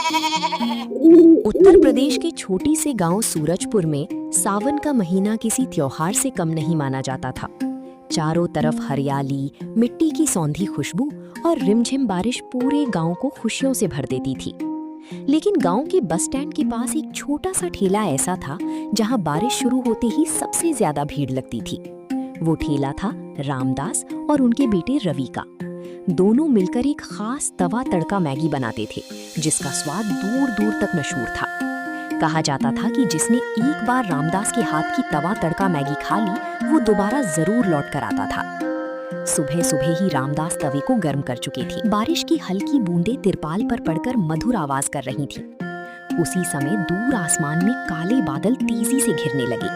उत्तर प्रदेश के छोटी से गांव सूरजपुर में सावन का महीना किसी त्योहार से कम नहीं माना जाता था। चारों तरफ हरियाली, मिट्टी की सौंधी खुशबू और रिमझिम बारिश पूरे गांव को खुशियों से भर देती थी। लेकिन गांव के बस स्टैंड के पास एक छोटा सा ठेला ऐसा था जहां बारिश शुरू होते ही सबसे ज्यादा भीड़ लगती थी। वो ठेला था रामदास और उनके बेटे रवि का। दोनों मिलकर एक खास तवा तड़का मैगी बनाते थे जिसका स्वाद दूर दूर तक मशहूर था। कहा जाता था कि जिसने एक बार रामदास के हाथ की तवा तड़का मैगी खा ली वो दोबारा जरूर लौट कर आता था। सुबह सुबह ही रामदास तवे को गर्म कर चुके थे। बारिश की हल्की बूंदें तिरपाल पर पड़कर मधुर आवाज कर रही थीं। उसी समय दूर आसमान में काले बादल तेजी से घिरने लगे।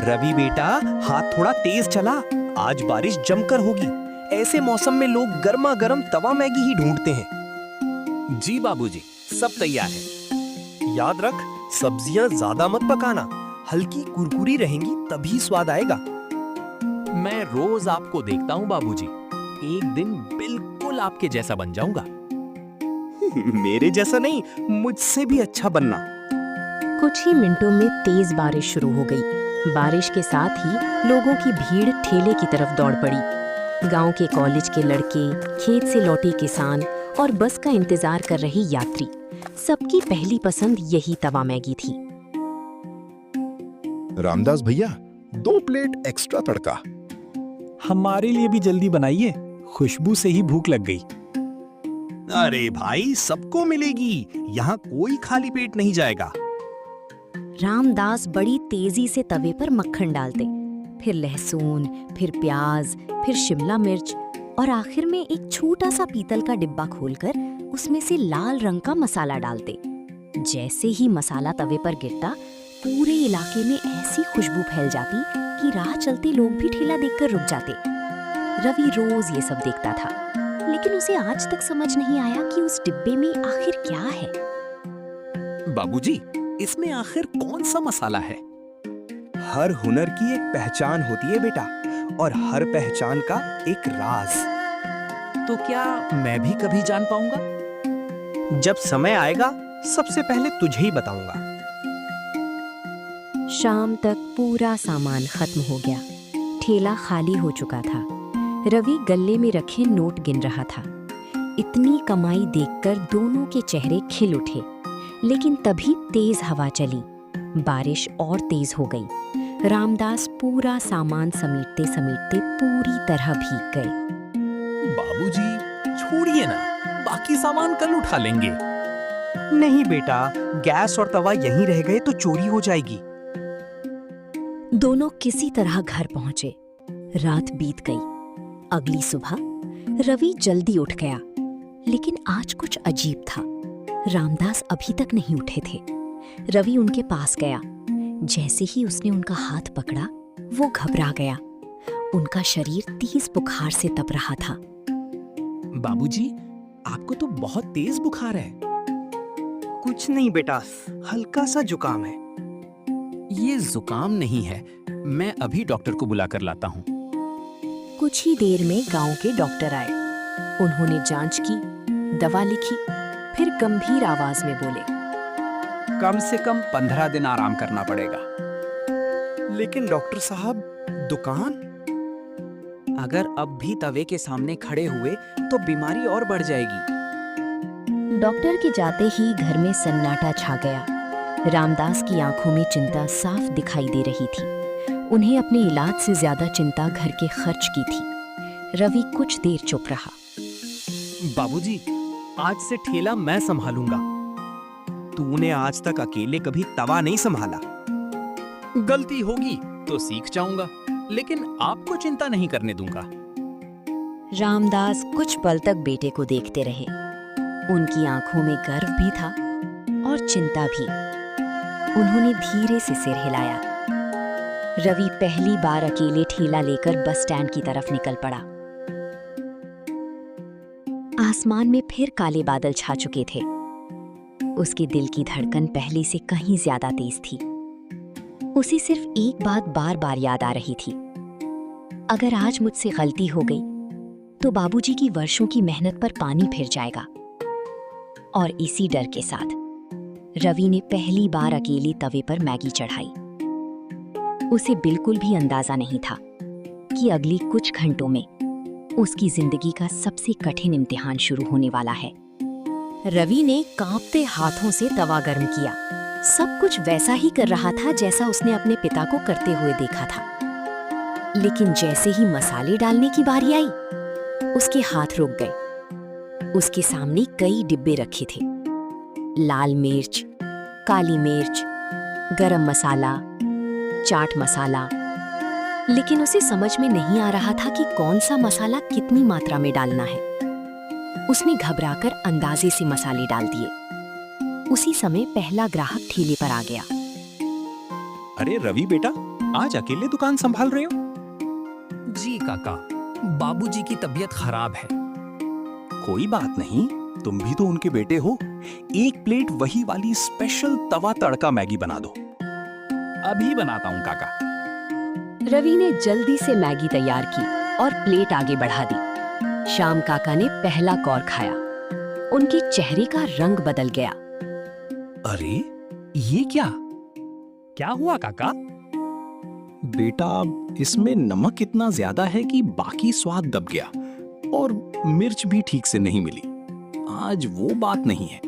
रवि बेटा, हाथ थोड़ा तेज चला, आज बारिश जमकर होगी। ऐसे मौसम में लोग गर्मा गर्म तवा मैगी ही ढूंढते हैं। जी बाबूजी, सब तैयार है। याद रख, सब्जियां ज्यादा मत पकाना, हल्की कुरकुरी रहेंगी तभी स्वाद आएगा। मैं रोज आपको देखता हूँ बाबूजी, एक दिन बिल्कुल आपके जैसा बन जाऊंगा। मेरे जैसा नहीं, मुझसे भी अच्छा बनना। कुछ ही मिनटों में तेज बारिश शुरू हो गई। बारिश के साथ ही लोगों की भीड़ ठेले की तरफ दौड़ पड़ी। गांव के कॉलेज के लड़के, खेत से लौटे किसान और बस का इंतजार कर रहे यात्री, सबकी पहली पसंद यही तवा मैगी थी। रामदास भैया, 2 प्लेट एक्स्ट्रा तड़का। हमारे लिए भी जल्दी बनाइए, खुशबू से ही भूख लग गई। अरे भाई, सबको मिलेगी, यहाँ कोई खाली पेट नहीं जाएगा। रामदास बड़ी तेजी से तवे पर मक्खन डालते, फिर लहसुन, फिर प्याज, फिर शिमला मिर्च और आखिर में एक छोटा सा पीतल का डिब्बा खोलकर उसमें से लाल रंग का मसाला डालते। जैसे ही मसाला तवे पर गिरता, पूरे इलाके में ऐसी खुशबू फैल जाती कि राह चलते लोग भी ठेला देखकर रुक जाते। रवि रोज ये सब देखता था, लेकिन उसे आज तक समझ नहीं आया कि उस डिब्बे में आखिर क्या है। बाबूजी, इसमें आखिर कौन सा मसाला है? हर हुनर की एक पहचान होती है बेटा, और हर पहचान का एक राज। तो क्या मैं भी कभी जान पाऊंगा? जब समय आएगा, सबसे पहले तुझे ही बताऊंगा। शाम तक पूरा सामान खत्म हो गया। ठेला खाली हो चुका था। रवि गले में रखे नोट गिन रहा था। इतनी कमाई देखकर दोनों के चेहरे खिल उठे। लेकिन तभी तेज हवा चली, बारिश और तेज हो गई। रामदास पूरा सामान समेटते समेटते पूरी तरह भीग गए। बाबूजी, छोड़िए ना, बाकी सामान कल उठा लेंगे। नहीं बेटा, गैस और तवा यहीं रह गए तो चोरी हो जाएगी। दोनों किसी तरह घर पहुंचे। रात बीत गई। अगली सुबह रवि जल्दी उठ गया, लेकिन आज कुछ अजीब था। रामदास अभी तक नहीं उठे थे। रवि उनके पास गया। जैसे ही उसने उनका हाथ पकड़ा, वो घबरा गया। उनका शरीर तेज बुखार से तप रहा था। बाबूजी, आपको तो बहुत तेज बुखार है। कुछ नहीं बेटा, हल्का सा जुकाम है। ये जुकाम नहीं है, मैं अभी डॉक्टर को बुलाकर लाता हूँ। कुछ ही देर में गांव के डॉक्टर आए। उन्होंने जांच की, दवा लिखी, फिर गंभीर आवाज में बोले, कम से कम 15 दिन आराम करना पड़ेगा। लेकिन डॉक्टर साहब, दुकान? अगर अब भी तवे के सामने खड़े हुए तो बीमारी और बढ़ जाएगी। डॉक्टर के जाते ही घर में सन्नाटा छा गया। रामदास की आंखों में चिंता साफ दिखाई दे रही थी। उन्हें अपने इलाज से ज्यादा चिंता घर के खर्च की थी। रवि कुछ देर चुप रहा। बाबूजी, आज से ठेला मैं संभालूंगा। तूने आज तक अकेले कभी तवा नहीं संभाला। गलती होगी तो सीख जाऊंगा, लेकिन आपको चिंता नहीं करने दूंगा। रामदास कुछ पल तक बेटे को देखते रहे। उनकी आंखों में गर्व भी था और चिंता भी। उन्होंने धीरे से सिर हिलाया। रवि पहली बार अकेले ठेला लेकर बस स्टैंड की तरफ निकल पड़ा। आसमान में फिर काले बादल छा चुके थे। उसके दिल की धड़कन पहले से कहीं ज्यादा तेज थी। उसे सिर्फ एक बात बार बार याद आ रही थी, अगर आज मुझसे गलती हो गई तो बाबूजी की वर्षों की मेहनत पर पानी फिर जाएगा। और इसी डर के साथ रवि ने पहली बार अकेले तवे पर मैगी चढ़ाई। उसे बिल्कुल भी अंदाजा नहीं था कि अगली कुछ घंटों में उसकी जिंदगी का सबसे कठिन इम्तिहान शुरू होने वाला है। रवि ने कांपते हाथों से तवा गर्म किया। सब कुछ वैसा ही कर रहा था जैसा उसने अपने पिता को करते हुए देखा था। लेकिन जैसे ही मसाले डालने की बारी आई, उसके हाथ रुक गए। उसके सामने कई डिब्बे रखे थे, लाल मिर्च, काली मिर्च, गरम मसाला, चाट मसाला। लेकिन उसे समझ में नहीं आ रहा था कि कौन सा मसाला कितनी मात्रा में डालना है। उसने घबराकर अंदाजे से मसाले डाल दिए। उसी समय पहला ग्राहक ठेले पर आ गया। अरे रवि बेटा, आज अकेले दुकान संभाल रहे हो? जी काका, बाबूजी की तबीयत खराब है। कोई बात नहीं, तुम भी तो उनके बेटे हो। एक प्लेट वही वाली स्पेशल तवा तड़का मैगी बना दो। अभी बनाता हूँ काका। रवि ने जल्दी से मैगी तैयार की और प्लेट आगे बढ़ा दी। श्याम काका ने पहला कौर खाया। उनके चेहरे का रंग बदल गया। अरे ये क्या? क्या हुआ काका? बेटा, इसमें नमक इतना ज्यादा है कि बाकी स्वाद दब गया और मिर्च भी ठीक से नहीं मिली। आज वो बात नहीं है।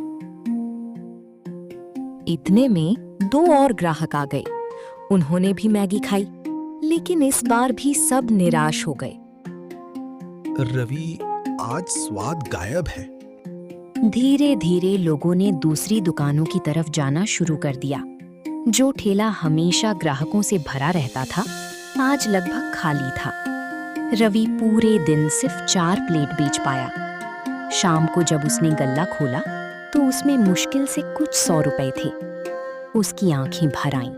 इतने में 2 और ग्राहक आ गए। उन्होंने भी मैगी खाई, लेकिन इस बार भी सब निराश हो गए। रवि, आज स्वाद गायब है। धीरे धीरे लोगों ने दूसरी दुकानों की तरफ जाना शुरू कर दिया। जो ठेला हमेशा ग्राहकों से भरा रहता था, आज लगभग खाली था। रवि पूरे दिन सिर्फ 4 प्लेट बेच पाया। शाम को जब उसने गल्ला खोला तो उसमें मुश्किल से कुछ 100 रुपए थे। उसकी आंखें भर आईं।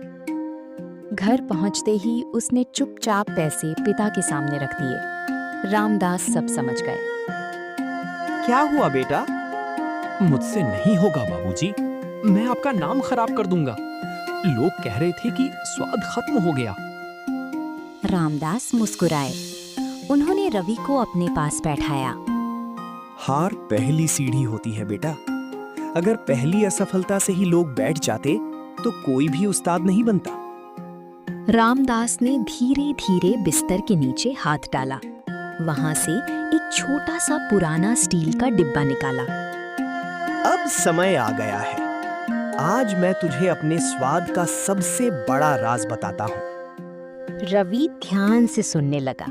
घर पहुंचते ही उसने चुपचाप पैसे पिता के सामने रख दिए। रामदास सब समझ गए। क्या हुआ बेटा? मुझसे नहीं होगा बाबूजी, मैं आपका नाम खराब कर दूंगा। लोग कह रहे थे कि स्वाद खत्म हो गया। रामदास मुस्कुराए। उन्होंने रवि को अपने पास बैठाया। हार पहली सीढ़ी होती है बेटा। अगर पहली असफलता से ही लोग बैठ जाते तो कोई भी उस्ताद नहीं बनता। रामदास ने धीरे धीरे बिस्तर के नीचे हाथ डाला। वहां से एक छोटा सा पुराना स्टील का डिब्बा निकाला। अब समय आ गया है। आज मैं तुझे अपने स्वाद का सबसे बड़ा राज बताता हूँ। रवि ध्यान से सुनने लगा।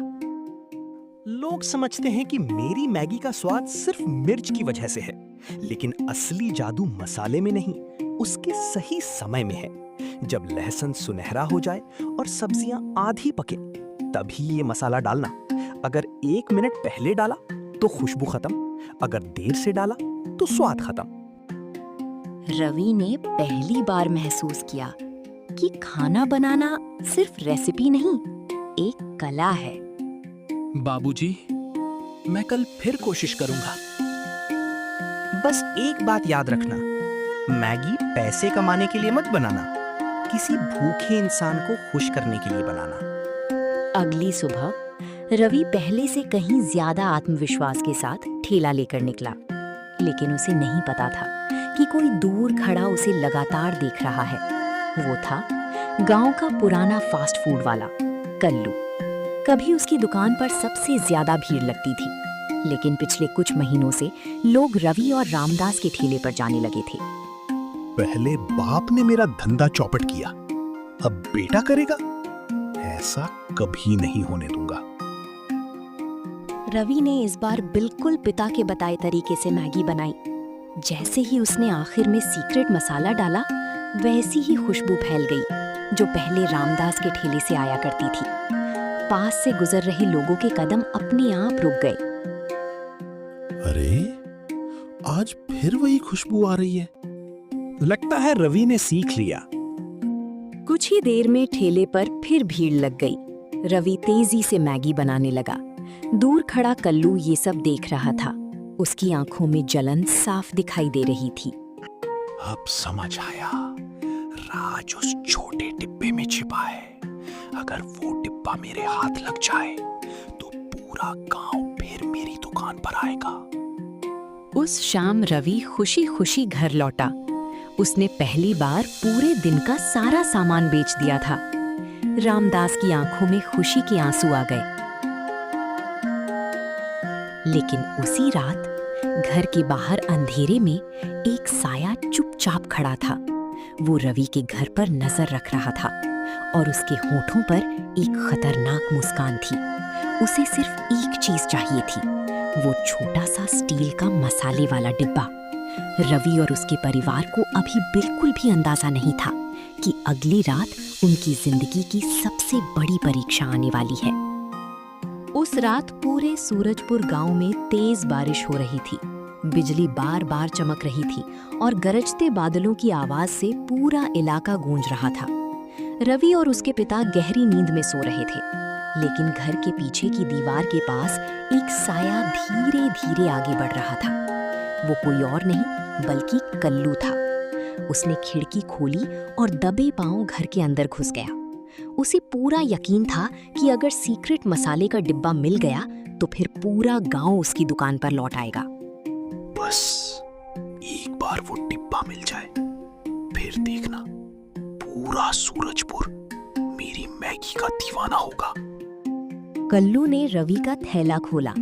लोग समझते हैं कि मेरी मैगी का स्वाद सिर्फ मिर्च की वजह से है, लेकिन असली जादू मसाले में नहीं, उसके सही समय में है। जब लहसुन सुनहरा हो जाए और सब्जियां आधी पके, तभी ये मसाला डालना। अगर 1 मिनट पहले डाला तो खुशबू खत्म, अगर देर से डाला तो स्वाद खत्म। रवि ने पहली बार महसूस किया कि खाना बनाना सिर्फ रेसिपी नहीं, एक कला है। बाबूजी, मैं कल फिर कोशिश करूंगा। बस एक बात याद रखना, मैगी पैसे कमाने के लिए मत बनाना, किसी भूखे इंसान को खुश करने के लिए बनाना। अगली सुबह रवि पहले से कहीं ज्यादा आत्मविश्वास के साथ ठेला लेकर निकला, लेकिन उसे नहीं पता था कि कोई दूर खड़ा उसे लगातार देख रहा है। वो था गांव का पुराना फास्ट फूड वाला कल्लू। कभी उसकी दुकान पर सबसे ज्यादा भीड़ लगती थी, लेकिन पिछले कुछ महीनों से लोग रवि और रामदास के ठेले पर जाने लगे थे। पहले बाप ने मेरा धंधा चौपट किया, अब बेटा करेगा? ऐसा कभी नहीं होने दूंगा। रवि ने इस बार बिल्कुल पिता के बताए तरीके से मैगी बनाई। जैसे ही उसने आखिर में सीक्रेट मसाला डाला, वैसी ही खुशबू फैल गई जो पहले रामदास के ठेले से आया करती थी। पास से गुजर रहे लोगों के कदम अपने आप रुक गए। अरे, आज फिर वही खुशबू आ रही है। लगता है रवि ने सीख लिया। कुछ ही देर में ठेले पर फिर भीड़ लग गई। रवि तेजी से मैगी बनाने लगा। दूर खड़ा कल्लू ये सब देख रहा था। उसकी आंखों में जलन साफ दिखाई दे रही थी। अब समझ आया, राज उस छोटे डिब्बे में छिपा है। अगर वो डिब्बा मेरे हाथ लग जाए तो पूरा गांव फिर मेरी दुकान पर आएगा। उस शाम रवि खुशी खुशी घर लौटा। उसने पहली बार पूरे दिन का सारा सामान बेच दिया था। रामदास की आंखों में खुशी के आंसू आ गए। लेकिन उसी रात घर के बाहर अंधेरे में एक साया चुपचाप खड़ा था। वो रवि के घर पर नजर रख रहा था और उसके होठों पर एक खतरनाक मुस्कान थी। उसे सिर्फ एक चीज चाहिए थी, वो छोटा सा स्टील का मसाले वाला डिब्बा। रवि और उसके परिवार को अभी बिल्कुल भी अंदाजा नहीं था कि अगली रात उनकी जिंदगी की सबसे बड़ी परीक्षा आने वाली है। उस रात पूरे सूरजपुर गांव में तेज बारिश हो रही थी। बिजली बार बार चमक रही थी और गरजते बादलों की आवाज से पूरा इलाका गूंज रहा था। रवि और उसके पिता गहरी नींद में सो रहे थे, लेकिन घर के पीछे की दीवार के पास एक साया धीरे धीरे आगे बढ़ रहा था। वो कोई और नहीं बल्कि कल्लू था। उसने खिड़की खोली और दबे पांव घर के अंदर घुस गया। उसे पूरा यकीन था कि अगर सीक्रेट मसाले का डिब्बा मिल गया तो फिर पूरा गांव उसकी दुकान पर लौट आएगा। बस एक बार वो डिब्बा मिल जाए, फिर देखना पूरा सूरजपुर मेरी मैगी का दीवाना होगा। कल्लू ने रवि का थैला खोला।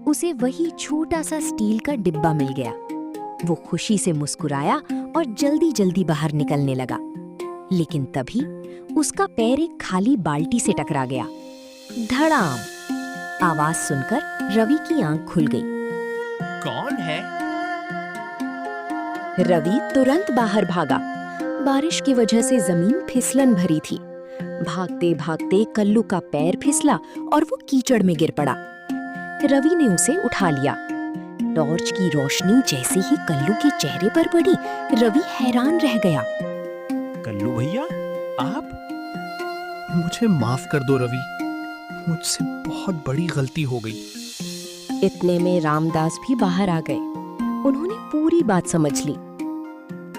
उसे वही छोटा सा स्टील का डिब्बा मिल गया। वो खुशी से मुस्कुराया और जल्दी जल्दी बाहर निकलने लगा। लेकिन तभी उसका पैर एक खाली बाल्टी से टकरा गया। धड़ाम! आवाज सुनकर रवि की आंख खुल गई। कौन है? रवि तुरंत बाहर भागा। बारिश की वजह से जमीन फिसलन भरी थी। भागते भागते कल्लू का पैर फिसला और वो कीचड़ में गिर पड़ा। रवि ने उसे उठा लिया। टॉर्च की रोशनी जैसे ही कल्लू के चेहरे पर पड़ी, रवि हैरान रह गया। कल्लू भैया, आप? मुझे माफ कर दो रवि, मुझसे बहुत बड़ी गलती हो गई। इतने में रामदास भी बाहर आ गए। उन्होंने पूरी बात समझ ली।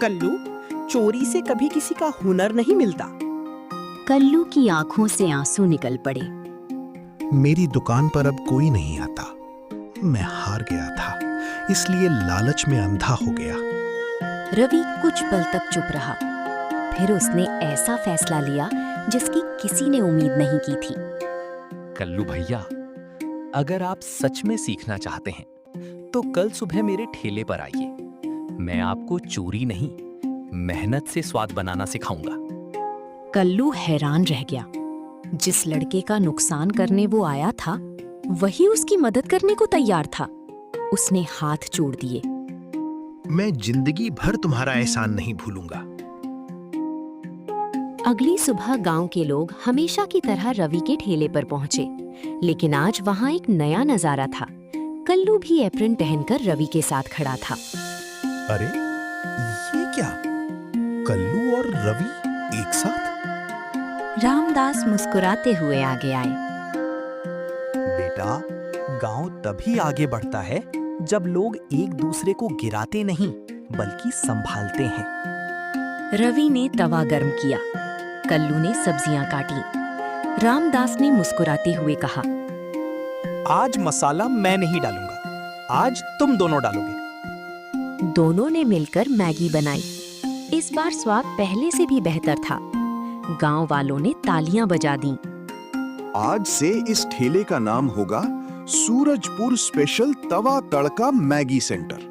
कल्लू, चोरी से कभी किसी का हुनर नहीं मिलता। कल्लू की आंखों से आंसू निकल पड़े। मेरी दुकान पर अब कोई नहीं आता। मैं हार गया था, इसलिए लालच में अंधा हो गया। रवि कुछ पल तक चुप रहा। फिर उसने ऐसा फैसला लिया जिसकी किसी ने उम्मीद नहीं की थी। कल्लू भैया, अगर आप सच में सीखना चाहते हैं तो कल सुबह मेरे ठेले पर आइए। मैं आपको चोरी नहीं, मेहनत से स्वाद बनाना सिखाऊंगा। कल्लू हैरान रह गया। जिस लड़के का नुकसान करने वो आया था, वही उसकी मदद करने को तैयार था। उसने हाथ जोड़ दिए। मैं जिंदगी भर तुम्हारा एहसान नहीं भूलूंगा। अगली सुबह गांव के लोग हमेशा की तरह रवि के ठेले पर पहुंचे, लेकिन आज वहां एक नया नजारा था। कल्लू भी एप्रन पहनकर रवि के साथ खड़ा था। अरे ये क्या, कल्लू और रवि एक साथ? रामदास मुस्कुराते हुए आगे आए। बेटा, गांव तभी आगे बढ़ता है जब लोग एक दूसरे को गिराते नहीं बल्कि संभालते हैं। रवि ने तवा गर्म किया। कल्लू ने सब्जियां काटी। रामदास ने मुस्कुराते हुए कहा, आज मसाला मैं नहीं डालूंगा, आज तुम दोनों डालोगे। दोनों ने मिलकर मैगी बनाई। इस बार स्वाद पहले से भी बेहतर था। गांव वालों ने तालियां बजा दी। आज से इस ठेले का नाम होगा सूरजपुर स्पेशल तवा तड़का मैगी सेंटर।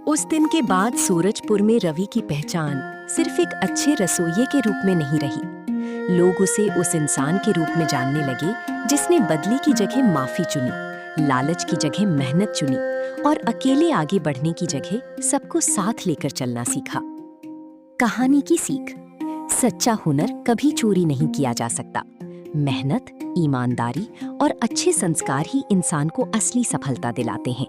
उस दिन के बाद सूरजपुर में रवि की पहचान सिर्फ एक अच्छे रसोइये के रूप में नहीं रही। लोग उसे उस इंसान के रूप में जानने लगे जिसने बदले की जगह माफी चुनी, लालच की जगह मेहनत चुनी और अकेले आगे बढ़ने की जगह सबको साथ लेकर चलना सीखा। कहानी की सीख: सच्चा हुनर कभी चोरी नहीं किया जा सकता। मेहनत, ईमानदारी और अच्छे संस्कार ही इंसान को असली सफलता दिलाते हैं।